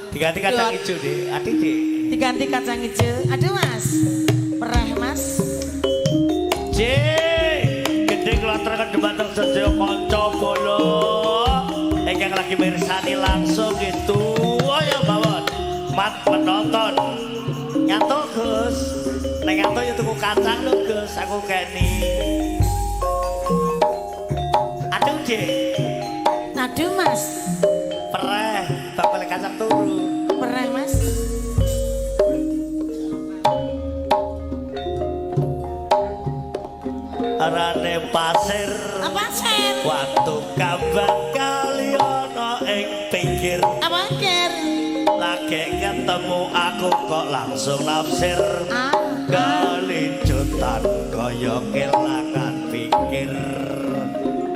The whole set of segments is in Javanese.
Diganti kacang hijau deh, adik deh. Diganti kacang hijau. Aduh mas, perah mas. Gede kelantaran debatang sejauh konco bolo. Yang lagi mirsani langsung gitu. Oh ya bawon, mat penonton. Nyanto Gus, neng nyanto ya tuku kacang lo Gus, aku keni. Aduh deh. Aduh mas. Pereh, bakal kacang turu. Perah mas. Arane pasir. Apa sir? Waktu kambang kali ono ing pinggir. Apa kir? Lagi ketemu aku kok langsung nafsir. Kelincutan kaya kelangan pikir.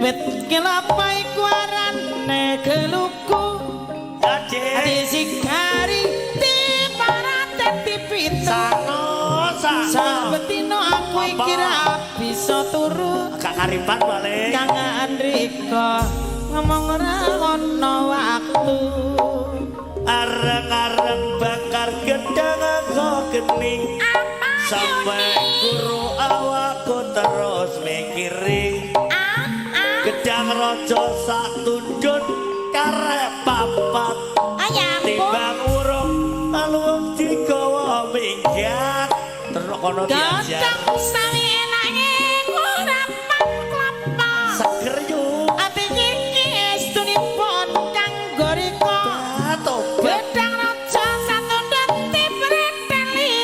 Wit kelapa iku arane geluku. Ati sikari ti parate ti pitu. Sabetino aku iki ra bisa turu. Kak Karipan balik. Kang Andrika ngomong ora ono waktu. Areng-areng bakar gedang aku geni. Sampai guru awakku terus mikiri. Gedang rojo sak tundun karep papat. Timbang urung lalu digawa minggat. Terus kono diajak. Godhong sawi enake kurapan klapa. Seger yuk. Ati iki estunipun kanggo rika. Gedang raja satundhut tipreteli.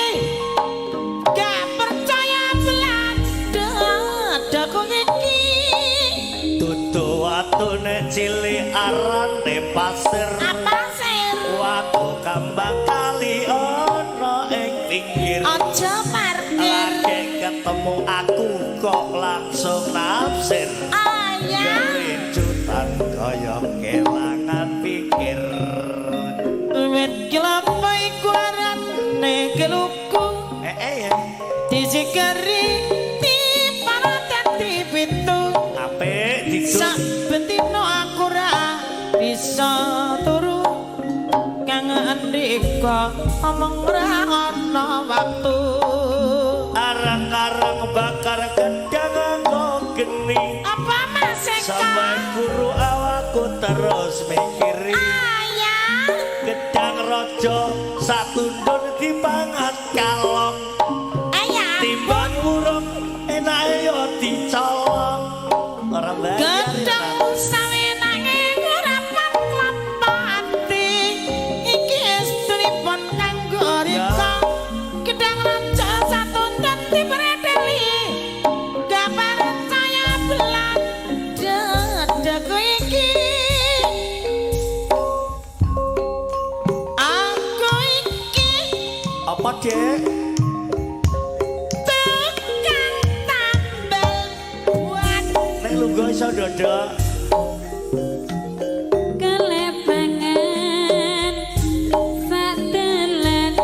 Gak percaya bladhaku iki. Dudu watune cilik arane pasir. Pasir. Waktu kambang kali ono ing pinggir. Aja parkir. Lagi ketemu aku kok langsung nafsir. Kelincutan kaya kelangan pikir. Wit kelapa iku arane geluku. Ya. Disikari ti parate ti pitu. Apik diduk. Sabetino aku ra bisa turu. Kang Andika omong ora ana waktu. Arang-arang bakar gedang aku geni. Apa mas Eka? Sampai guru awakku terus mikiri. Gedang rojo satundun dipangan kalong. Timbang urung enak yo dicolong. Ora bayar. Gedang sawi nanging kurapan klapa ati. Iki estunipun kanggo rika. Gedang raja satundhut dipreteli. Gak percaya bladhaku iki. Aku iki Apa dek? tukang tambal buat Nek lungguh iso dodok. kelepangan sak dalan-dalan.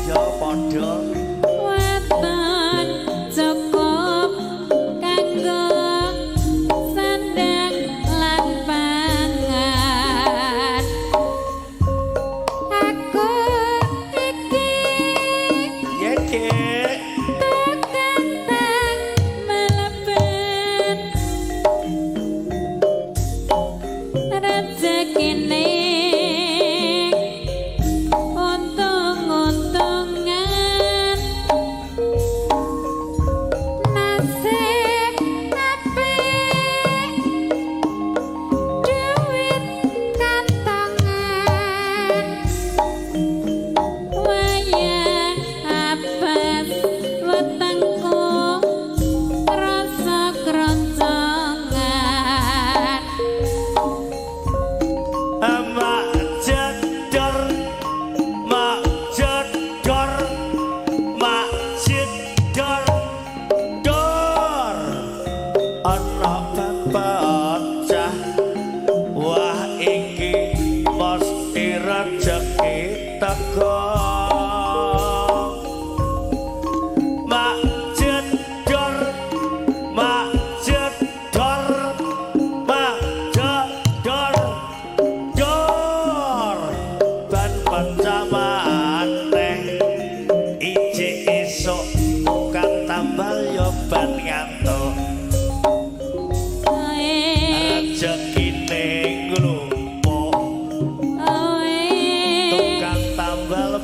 Yo padha. Weton cukup kanggo sandang lan pangan.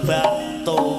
batu